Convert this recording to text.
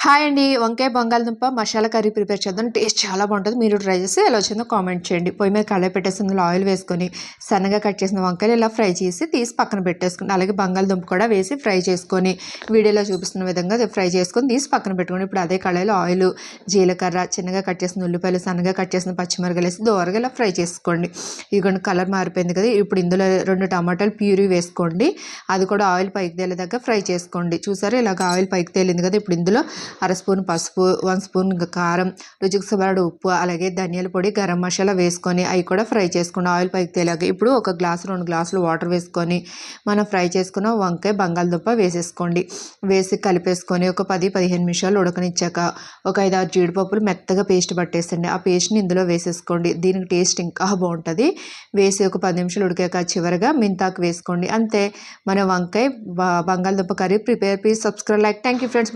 Hi అండి. వంకాయ బంగాళదుంప మసాలా కర్రీ ప్రిపేర్ చేద్దాం. టేస్ట్ చాలా బాగుంటుంది. మీరు ట్రై చేసి ఎలా వచ్చిందో కామెంట్ చేయండి. పొయ్యి మీద కళాయి పెట్టేసి అందులో ఆయిల్ వేసుకొని సన్నగా కట్ చేసిన వంకాయలు ఇలా ఫ్రై చేసి తీసి పక్కన పెట్టేసుకోండి. అలాగే బంగాళదుంప కూడా వేసి ఫ్రై చేసుకొని వీడియోలో చూపిస్తున్న విధంగా ఫ్రై చేసుకొని తీసి పక్కన పెట్టుకోండి. ఇప్పుడు అదే కళాయిలో ఆయిల్, జీలకర్ర, చిన్నగా కట్ చేసిన ఉల్లిపాయలు, సన్నగా కట్ చేసిన పచ్చిమిరపకాయలు వేసి దోరగా ఇలా ఫ్రై చేసుకోండి. ఇదిగోండి కలర్ మారిపోయింది కదా. ఇప్పుడు ఇందులో 2 టమాటాలు ప్యూరీ వేసుకోండి. అది కూడా ఆయిల్ పైకి తేలేదాకా ఫ్రై చేసుకోండి. చూసారా ఇలాగ ఆయిల్ పైకి తేలింది కదా. ఇప్పుడు ఇందులో అర స్పూన్ పసుపు, 1 స్పూన్ కారం, రుచికి సరిపడా ఉప్పు, అలాగే ధనియాల పొడి, గరం మసాలా వేసుకొని అవి కూడా ఫ్రై చేసుకోండి ఆయిల్ పైకి తేలాక. ఇప్పుడు 1 గ్లాసు 2 గ్లాసులు వాటర్ వేసుకొని మనం ఫ్రై చేసుకున్న వంకాయ బంగాళదుంప వేసేసుకోండి. వేసి కలిపేసుకొని ఒక 10-15 నిమిషాలు ఉడకనిచ్చాక ఒక 5-6 జీడిపప్పులు మెత్తగా పేస్ట్ పట్టేసండి. ఆ పేస్ట్ని ఇందులో వేసేసుకోండి. దీనికి టేస్ట్ ఇంకా బాగుంటుంది. వేసి ఒక 10 నిమిషాలు ఉడికాక చివరిగా మెంతాకు వేసుకోండి. అంతే మన వంకాయ బంగాళదుంప curry prepare. Please subscribe, like. Thank you friends.